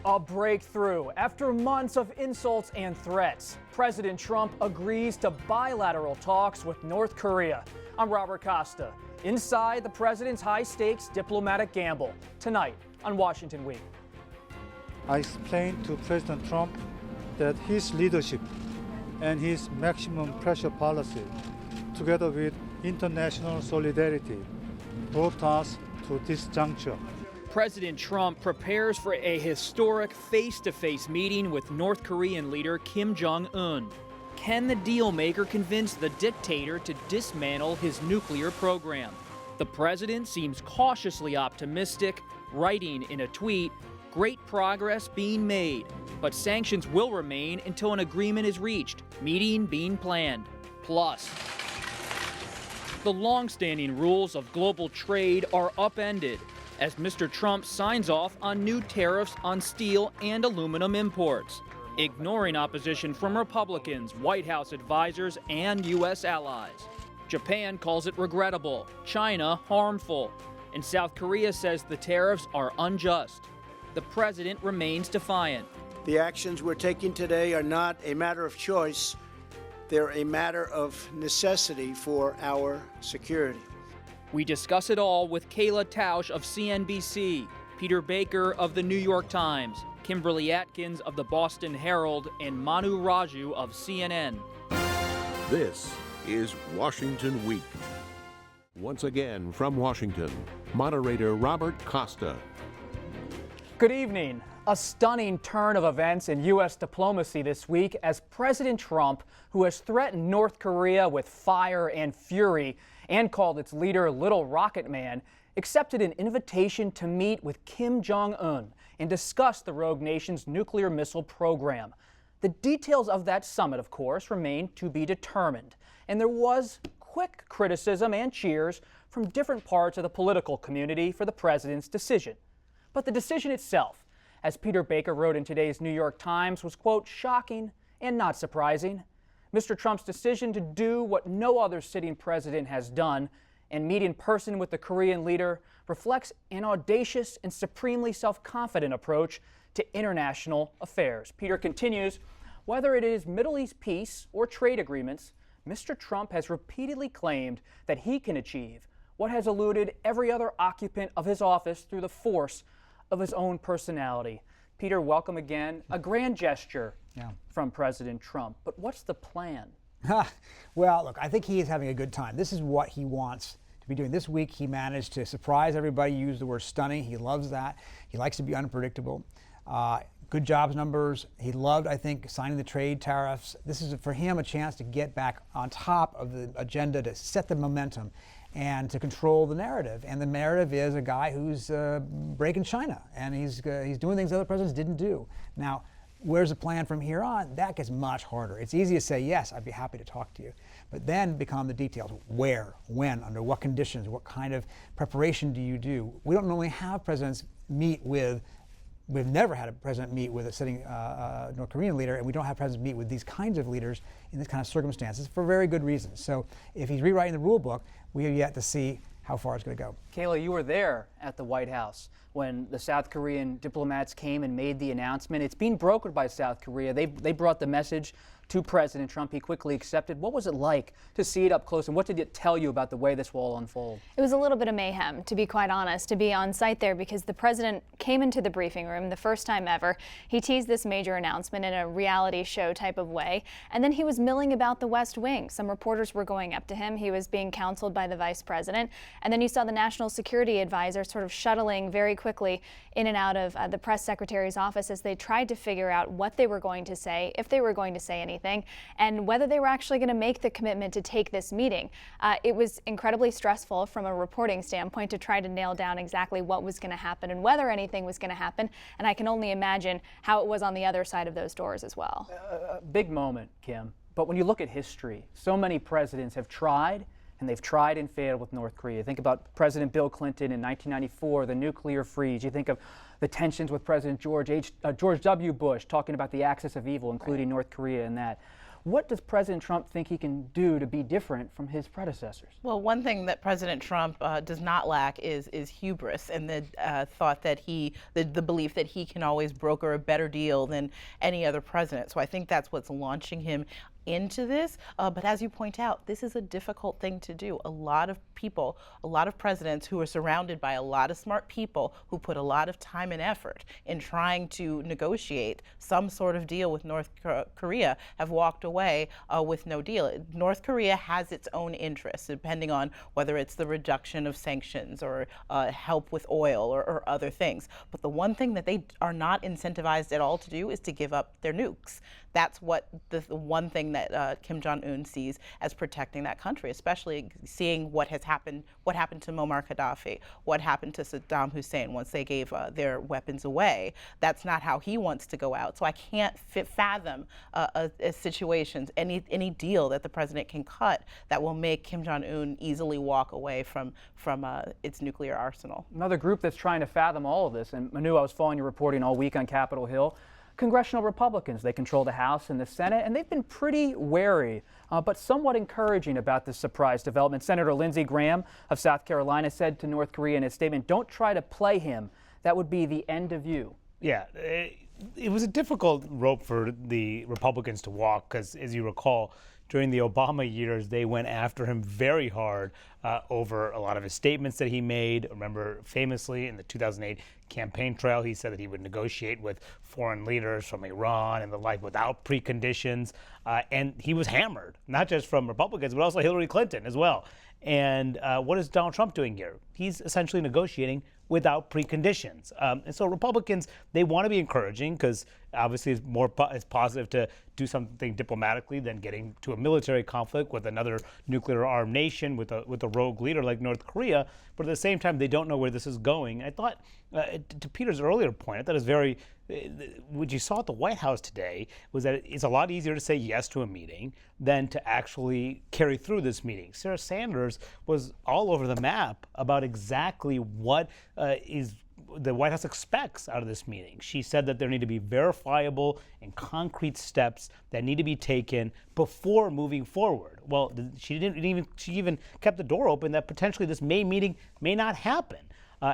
A breakthrough. After months of insults and threats, President Trump agrees to bilateral talks with North Korea. I'm Robert Costa, inside the president's high-stakes diplomatic gamble, tonight on Washington Week. I explained to President Trump that his leadership and his maximum pressure policy, together with international solidarity, brought us to this juncture. President Trump prepares for a historic face-to-face meeting with North Korean leader Kim Jong-un. Can the deal-maker convince the dictator to dismantle his nuclear program? The president seems cautiously optimistic, writing in a tweet, "Great progress being made, but sanctions will remain until an agreement is reached, meeting being planned." Plus, the long-standing rules of global trade are upended as Mr. Trump signs off on new tariffs on steel and aluminum imports, ignoring opposition from Republicans, White House advisors, and U.S. allies. Japan calls it regrettable, China harmful, and South Korea says the tariffs are unjust. The president remains defiant. The actions we're taking today are not a matter of choice. They're a matter of necessity for our security. We discuss it all with Kayla Tausch of CNBC, Peter Baker of the New York Times, Kimberly Atkins of the Boston Herald, and Manu Raju of CNN. This is Washington Week. Once again from Washington, moderator Robert Costa. Good evening. A stunning turn of events in U.S. diplomacy this week as President Trump, who has threatened North Korea with fire and fury and called its leader Little Rocket Man, accepted an invitation to meet with Kim Jong-un and discuss the rogue nation's nuclear missile program. The details of that summit, of course, remain to be determined, and there was quick criticism and cheers from different parts of the political community for the president's decision. But the decision itself, as Peter Baker wrote in today's New York Times, was, quote, shocking and not surprising. Mr. Trump's decision to do what no other sitting president has done and meet in person with the Korean leader reflects an audacious and supremely self-confident approach to international affairs. Peter continues, whether it is Middle East peace or trade agreements, Mr. Trump has repeatedly claimed that he can achieve what has eluded every other occupant of his office through the force of his own personality. Peter, welcome again. A grand gesture from President Trump. But what's the plan? Well, look, I think he is having a good time. This is what he wants to be doing. This week, he managed to surprise everybody, use the word stunning. He loves that. He likes to be unpredictable. Good jobs numbers. He loved, I think, signing the trade tariffs. This is, for him, a chance to get back on top of the agenda, to set the momentum and to control the narrative. And the narrative is a guy who's breaking China, and he's doing things other presidents didn't do. Now, where's the plan from here on? That gets much harder. It's easy to say, yes, I'd be happy to talk to you. But then become the details. Where, when, under what conditions, what kind of preparation do you do? We don't normally have presidents meet with, we've never had a president meet with a sitting North Korean leader, and we don't have presidents meet with these kinds of leaders in this kind of circumstances for very good reasons. So if he's rewriting the rule book, we have yet to see how far it's going to go. Kayla, you were there at the White House when the South Korean diplomats came and made the announcement. It's being brokered by South Korea. They brought the message to President Trump. He quickly accepted. What was it like to see it up close, and what did it tell you about the way this will all unfold? It was a little bit of mayhem, to be quite honest, to be on site there, because the president came into the briefing room the first time ever. He teased this major announcement in a reality show type of way, and then he was milling about the West Wing. Some reporters were going up to him. He was being counseled by the vice president, and then you saw the national security advisor sort of shuttling very quickly in and out of the press secretary's office as they tried to figure out what they were going to say, if they were going to say anything, and whether they were actually going to make the commitment to take this meeting. It was incredibly stressful from a reporting standpoint to try to nail down exactly what was going to happen and whether anything was going to happen, and I can only imagine how it was on the other side of those doors as well. Big moment, Kim, but when you look at history, so many presidents have tried, and they've tried and failed with North Korea. Think about President Bill Clinton in 1994, the nuclear freeze. You think of the tensions with President George W. Bush, talking about the axis of evil, including North Korea and that. What does President Trump think he can do to be different from his predecessors? Well, one thing that President Trump does not lack is hubris and the thought that the belief that he can always broker a better deal than any other president. So I think that's what's launching him into this. But as you point out, this is a difficult thing to do. A lot of people, a lot of presidents who are surrounded by a lot of smart people who put a lot of time and effort in trying to negotiate some sort of deal with North Korea have walked away with no deal. North Korea has its own interests, depending on whether it's the reduction of sanctions or help with oil or other things. But the one thing that they are not incentivized at all to do is to give up their nukes. That's what the one thing that Kim Jong-un sees as protecting that country, especially seeing what happened to Muammar Gaddafi, what happened to Saddam Hussein once they gave their weapons away. That's not how he wants to go out. So I can't fathom situations, any deal that the president can cut that will make Kim Jong-un easily walk away from its nuclear arsenal. Another group that's trying to fathom all of this, and Manu, I was following your reporting all week on Capitol Hill. Congressional Republicans. They control the House and the Senate, and they've been pretty wary, but somewhat encouraging about this surprise development. Senator Lindsey Graham of South Carolina said to North Korea in his statement, "Don't try to play him. That would be the end of you." Yeah, it was a difficult rope for the Republicans to walk because, as you recall, during the Obama years, they went after him very hard over a lot of his statements that he made. Remember, famously in the 2008 campaign trail, he said that he would negotiate with foreign leaders from Iran and the like without preconditions. And he was hammered, not just from Republicans, but also Hillary Clinton as well. And what is Donald Trump doing here? He's essentially negotiating without preconditions. And so Republicans, they want to be encouraging because obviously it's positive to do something diplomatically than getting to a military conflict with another nuclear armed nation with a rogue leader like North Korea. But at the same time, they don't know where this is going. I thought, to Peter's earlier point, I thought it was very, what you saw at the White House today was that it's a lot easier to say yes to a meeting than to actually carry through this meeting. Sarah Sanders was all over the map about exactly what is the White House expects out of this meeting. She said that there need to be verifiable and concrete steps that need to be taken before moving forward. Well, she even kept the door open that potentially this May meeting may not happen.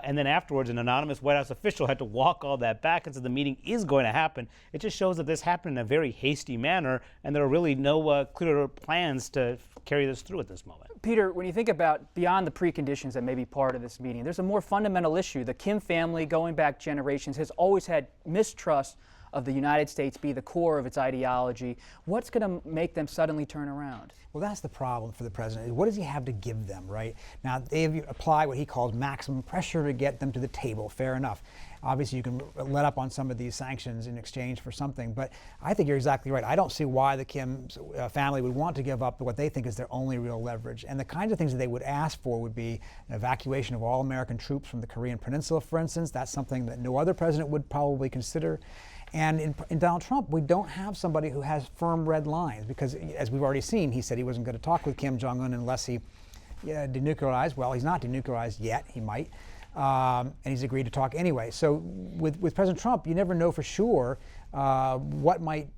And then afterwards, an anonymous White House official had to walk all that back and said the meeting is going to happen. It just shows that this happened in a very hasty manner, and there are really no clear plans to carry this through at this moment. Peter, when you think about beyond the preconditions that may be part of this meeting, there's a more fundamental issue. The Kim family, going back generations, has always had mistrust of the United States be the core of its ideology. What's going to make them suddenly turn around? Well, that's the problem for the president. What does he have to give them, right? Now, they've applied what he calls maximum pressure to get them to the table. Fair enough. Obviously, you can let up on some of these sanctions in exchange for something, but I think you're exactly right. I don't see why the Kim family would want to give up what they think is their only real leverage. And the kinds of things that they would ask for would be an evacuation of all American troops from the Korean Peninsula, for instance. That's something that no other president would probably consider. And in Donald Trump, we don't have somebody who has firm red lines because, as we've already seen, he said he wasn't going to talk with Kim Jong-un unless he denuclearized. Well, he's not denuclearized yet. He might. And he's agreed to talk anyway. So with President Trump, you never know for sure what might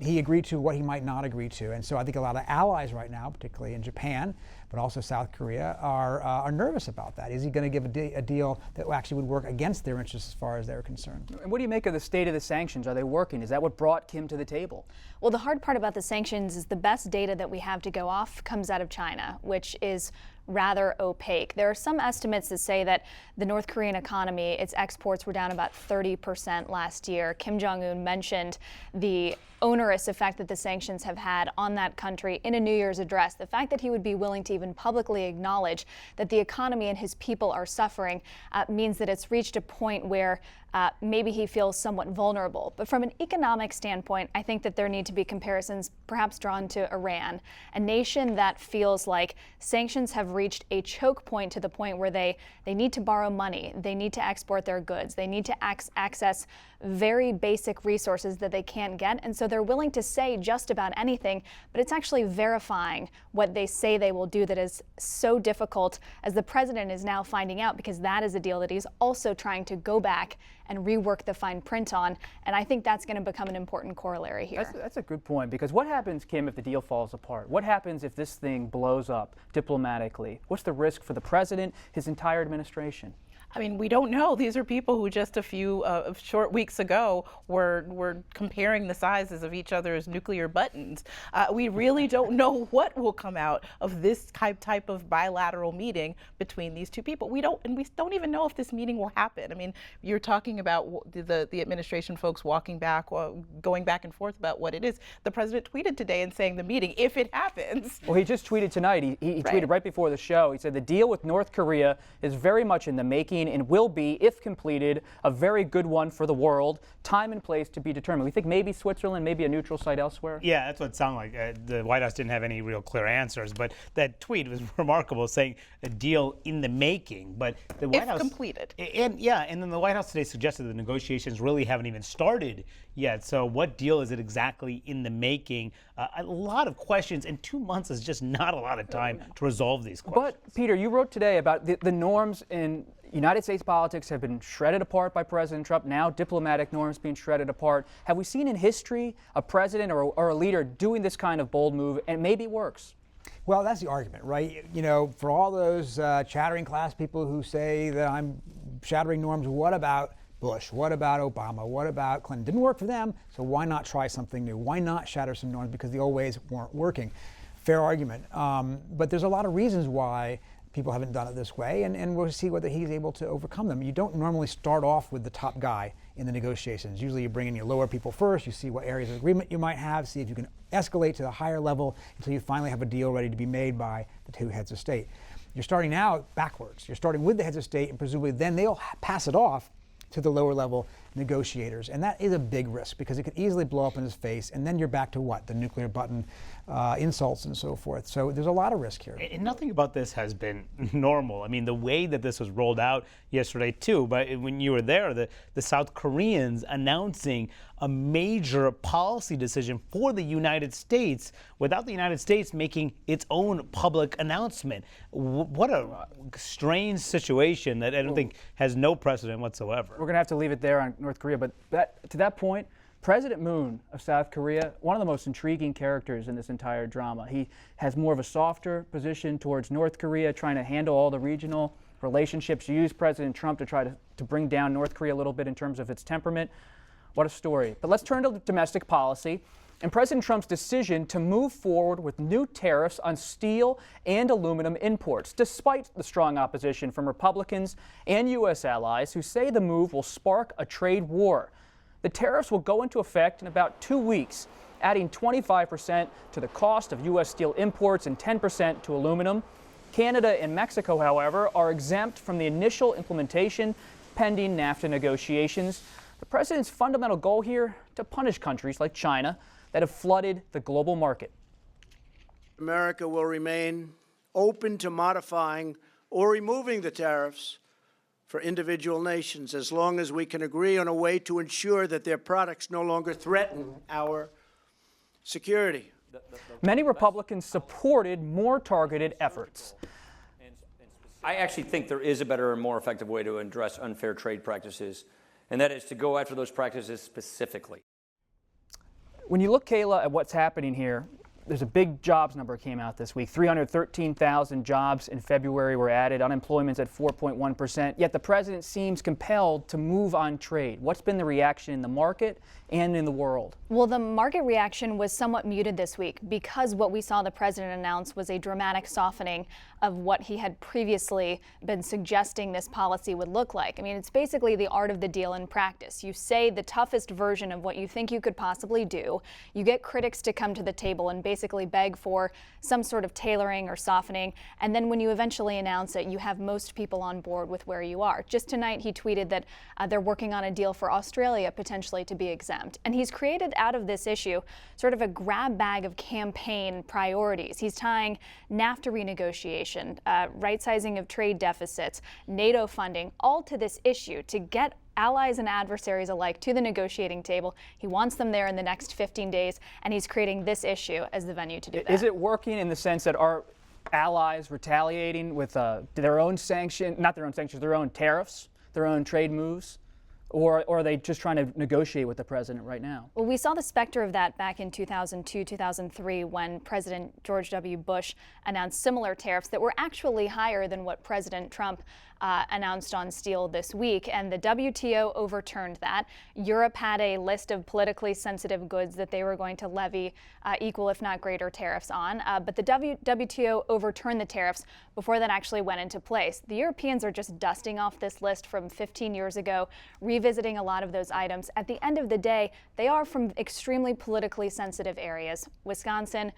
he agree to, what he might not agree to. And so I think a lot of allies right now, particularly in Japan, but also South Korea, are nervous about that. Is he going to give a deal that actually would work against their interests as far as they're concerned? And what do you make of the state of the sanctions? Are they working? Is that what brought Kim to the table? Well, the hard part about the sanctions is the best data that we have to go off comes out of China, which is rather opaque. There are some estimates that say that the North Korean economy, its exports were down about 30% last year. Kim Jong-un mentioned the onerous effect that the sanctions have had on that country in a New Year's address. The fact that he would be willing to even publicly acknowledge that the economy and his people are suffering means that it's reached a point where maybe he feels somewhat vulnerable. But from an economic standpoint, I think that there need to be comparisons perhaps drawn to Iran, a nation that feels like sanctions have reached a choke point to the point where they need to borrow money, they need to export their goods, they need to access very basic resources that they can't get, and so they're willing to say just about anything, but it's actually verifying what they say they will do that that is so difficult, as the president is now finding out, because that is a deal that he's also trying to go back and rework the fine print on. And I think that's going to become an important corollary here. That's a good point, because what happens, Kim, if the deal falls apart? What happens if this thing blows up diplomatically? What's the risk for the president, his entire administration? I mean, we don't know. These are people who just a few short weeks ago were comparing the sizes of each other's nuclear buttons. We really don't know what will come out of this type of bilateral meeting between these two people. We don't even know if this meeting will happen. I mean, you're talking about the administration folks going back and forth about what it is. The president tweeted today and saying the meeting, if it happens. Well, he just tweeted tonight. He tweeted right before the show. He said the deal with North Korea is very much in the making and will be, if completed, a very good one for the world. Time and place to be determined. We think maybe Switzerland, maybe a neutral site elsewhere. Yeah, that's what it sounded like. The White House didn't have any real clear answers, but that tweet was remarkable, saying a deal in the making. But the White House completed. And then the White House today suggested the negotiations really haven't even started yet. So what deal is it exactly in the making? A lot of questions, and 2 months is just not a lot of time to resolve these questions. But Peter, you wrote today about the norms in United States politics have been shredded apart by President Trump. Now diplomatic norms being shredded apart. Have we seen in history a president or a leader doing this kind of bold move, and maybe works? Well, that's the argument, right? You know, for all those chattering class people who say that I'm shattering norms, what about Bush? What about Obama? What about Clinton? Didn't work for them, so why not try something new? Why not shatter some norms because the old ways weren't working? Fair argument. But there's a lot of reasons why people haven't done it this way, and we'll see whether he's able to overcome them. You don't normally start off with the top guy in the negotiations. Usually you bring in your lower people first, you see what areas of agreement you might have, see if you can escalate to the higher level until you finally have a deal ready to be made by the two heads of state. You're starting out backwards. You're starting with the heads of state, and presumably then they'll pass it off to the lower level negotiators. And that is a big risk because it could easily blow up in his face, and then you're back to what? The nuclear button, insults and so forth. So there's a lot of risk here. And nothing about this has been normal. I mean, the way that this was rolled out yesterday too, but when you were there, the South Koreans announcing a major policy decision for the United States without the United States making its own public announcement. What a strange situation that I don't think has no precedent whatsoever. We're going to have to leave it there on North Korea, but to that point, President Moon of South Korea, one of the most intriguing characters in this entire drama. He has more of a softer position towards North Korea, trying to handle all the regional relationships. You use President Trump to try to bring down North Korea a little bit in terms of its temperament. What a story. But let's turn to domestic policy and President Trump's decision to move forward with new tariffs on steel and aluminum imports, despite the strong opposition from Republicans and U.S. allies who say the move will spark a trade war. The tariffs will go into effect in about 2 weeks, adding 25% to the cost of U.S. steel imports and 10% to aluminum. Canada and Mexico, however, are exempt from the initial implementation pending NAFTA negotiations. The president's fundamental goal here, to punish countries like China that have flooded the global market. America will remain open to modifying or removing the tariffs for individual nations as long as we can agree on a way to ensure that their products no longer threaten our security. Many Republicans supported more targeted efforts. I actually think there is a better and more effective way to address unfair trade practices, and that is to go after those practices specifically. When you look, Kayla, at what's happening here, there's a big jobs number came out this week. 313,000 jobs in February were added. Unemployment's at 4.1%. Yet the president seems compelled to move on trade. What's been the reaction in the market and in the world? Well, the market reaction was somewhat muted this week because what we saw the president announce was a dramatic softening of what he had previously been suggesting this policy would look like. I mean, it's basically the art of the deal in practice. You say the toughest version of what you think you could possibly do. You get critics to come to the table and basically beg for some sort of tailoring or softening. And then when you eventually announce it, you have most people on board with where you are. Just tonight, he tweeted that they're working on a deal for Australia potentially to be exempt. And he's created out of this issue sort of a grab bag of campaign priorities. He's tying NAFTA renegotiation, right-sizing of trade deficits, NATO funding, all to this issue to get allies and adversaries alike to the negotiating table. He wants them there in the next 15 days, and he's creating this issue as the venue to do that. Is it working in the sense that are allies retaliating with their own their own tariffs, their own trade moves? Or are they just trying to negotiate with the president right now? Well, we saw the specter of that back in 2002, 2003, when President George W. Bush announced similar tariffs that were actually higher than what President Trump announced on steel this week. And the WTO overturned that. Europe had a list of politically sensitive goods that they were going to levy equal, if not greater, tariffs on. But the WTO overturned the tariffs before that actually went into place. The Europeans are just dusting off this list from 15 years ago, revisiting a lot of those items. At the end of the day, they are from extremely politically sensitive areas. Wisconsin,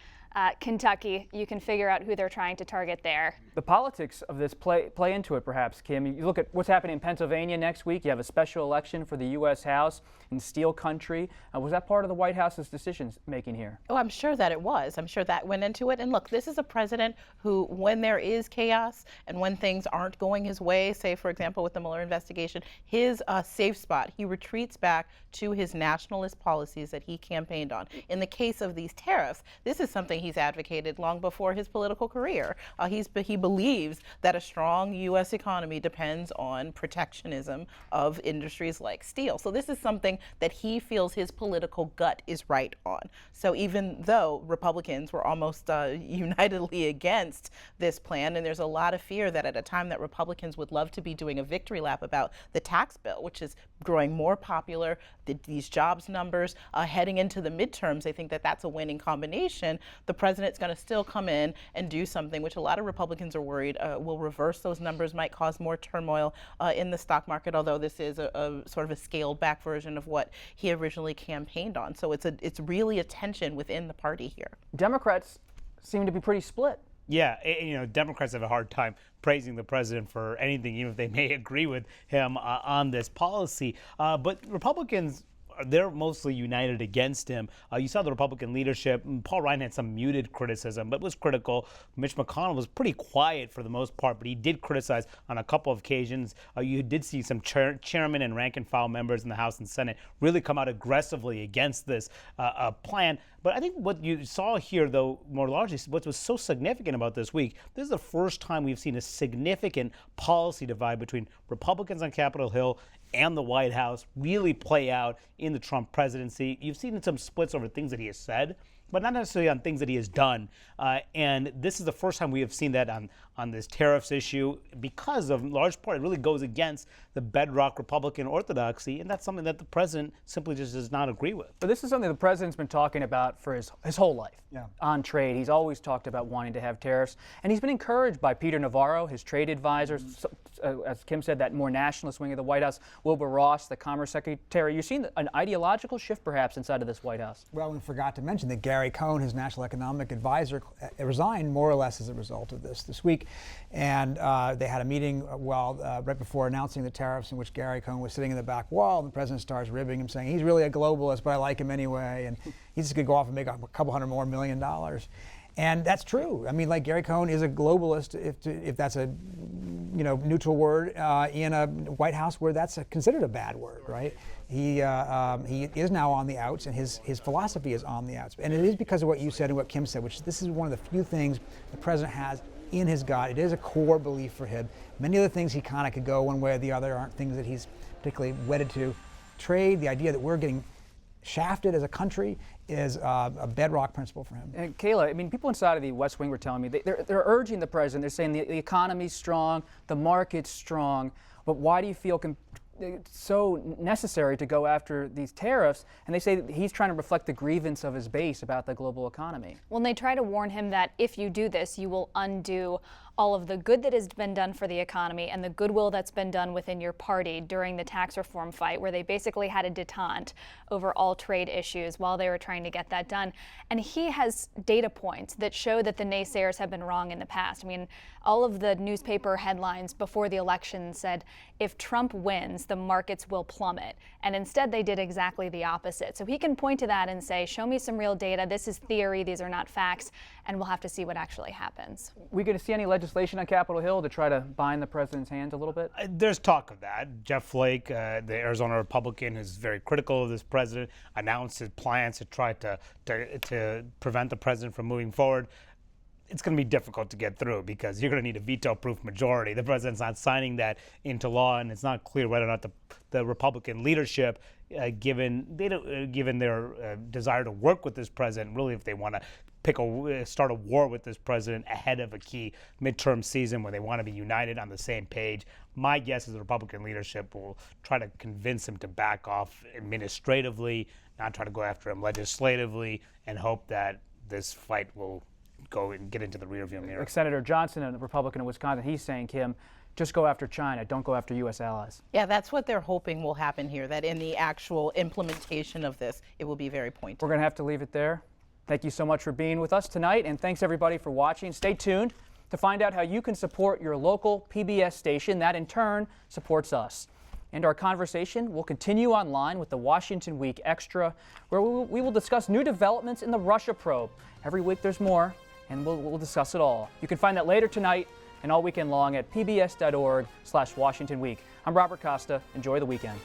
Kentucky, you can figure out who they're trying to target there. The politics of this play into it, perhaps, Kim. You look at what's happening in Pennsylvania next week. You have a special election for the U.S. House in steel country. Was that part of the White House's decision-making here? Oh, I'm sure that it was. I'm sure that went into it. And look, this is a president who, when there is chaos and when things aren't going his way, say, for example, with the Mueller investigation, his safe spot, he retreats back to his nationalist policies that he campaigned on. In the case of these tariffs, this is something he's advocated long before his political career. He believes that a strong U.S. economy depends on protectionism of industries like steel. So this is something that he feels his political gut is right on. So even though Republicans were almost unitedly against this plan, and there's a lot of fear that at a time that Republicans would love to be doing a victory lap about the tax bill, which is growing more popular, these jobs numbers heading into the midterms, they think that that's a winning combination. The president's going to still come in and do something which a lot of Republicans are worried will reverse those numbers, might cause more turmoil in the stock market, although this is a sort of a scaled back version of what he originally campaigned on. So it's really a tension within the party here. Democrats seem to be pretty split. Yeah, Democrats have a hard time praising the president for anything, even if they may agree with him on this policy. But Republicans, they're mostly united against him. You saw the Republican leadership. Paul Ryan had some muted criticism, but was critical. Mitch McConnell was pretty quiet for the most part, but he did criticize on a couple of occasions. You did see some chairman and rank and file members in the House and Senate really come out aggressively against this plan. But I think what you saw here, though, more largely, what was so significant about this week, this is the first time we've seen a significant policy divide between Republicans on Capitol Hill and the White House really play out in the Trump presidency. You've seen some splits over things that he has said, but not necessarily on things that he has done. And this is the first time we have seen that on this tariffs issue, because of, in large part, it really goes against the bedrock Republican orthodoxy, and that's something that the president simply just does not agree with. But this is something the president's been talking about for his whole life. Yeah. On trade. He's always talked about wanting to have tariffs, and he's been encouraged by Peter Navarro, his trade advisor, as Kim said, that more nationalist wing of the White House, Wilbur Ross, the Commerce Secretary. You're seeing an ideological shift, perhaps, inside of this White House. Well, we forgot to mention that Gary Cohn, his national economic advisor, resigned more or less as a result of this week. And they had a meeting right before announcing the tariffs, in which Gary Cohn was sitting in the back wall, and the president starts ribbing him, saying he's really a globalist, but I like him anyway, and he's just going to go off and make a couple $100 more million. And that's true. I mean, like, Gary Cohn is a globalist, if that's a neutral word in a White House where that's considered a bad word, right? He is now on the outs, and his philosophy is on the outs. And it is because of what you said and what Kim said, which this is one of the few things the president has in his gut. It is a core belief for him. Many of the things he kind of could go one way or the other aren't things that he's particularly wedded to. Trade, the idea that we're getting shafted as a country, is a bedrock principle for him. And Kayla, I mean, people inside of the West Wing were telling me they're urging the president. They're saying the economy's strong, the market's strong, but why do you feel it's so necessary to go after these tariffs? And they say that he's trying to reflect the grievance of his base about the global economy. Well, and they try to warn him that if you do this, you will undo all of the good that has been done for the economy and the goodwill that's been done within your party during the tax reform fight, where they basically had a detente over all trade issues while they were trying to get that done. And he has data points that show that the naysayers have been wrong in the past. I mean, all of the newspaper headlines before the election said, if Trump wins, the markets will plummet. And instead, they did exactly the opposite. So he can point to that and say, show me some real data. This is theory. These are not facts. And we'll have to see what actually happens. We going to see any legislation on Capitol Hill to try to bind the president's hands a little bit? There's talk of that. Jeff Flake, the Arizona Republican, is very critical of this president, announced his plans to try to prevent the president from moving forward. it's going to be difficult to get through because you're going to need a veto-proof majority. The president's not signing that into law, and it's not clear whether or not the Republican leadership, given their desire to work with this president, really if they want to start a war with this president ahead of a key midterm season when they want to be united on the same page. My guess is the Republican leadership will try to convince him to back off administratively, not try to go after him legislatively, and hope that this fight will go and get into the rearview mirror. Like Senator Johnson, a Republican in Wisconsin, he's saying, Kim, just go after China, don't go after U.S. allies. Yeah, that's what they're hoping will happen here, that in the actual implementation of this, it will be very pointed. We're going to have to leave it there. Thank you so much for being with us tonight, and thanks everybody for watching. Stay tuned to find out how you can support your local PBS station. That in turn supports us. And our conversation will continue online with the Washington Week Extra, where we will discuss new developments in the Russia probe. Every week there's more, and we'll discuss it all. You can find that later tonight and all weekend long at pbs.org/WashingtonWeek. I'm Robert Costa. Enjoy the weekend.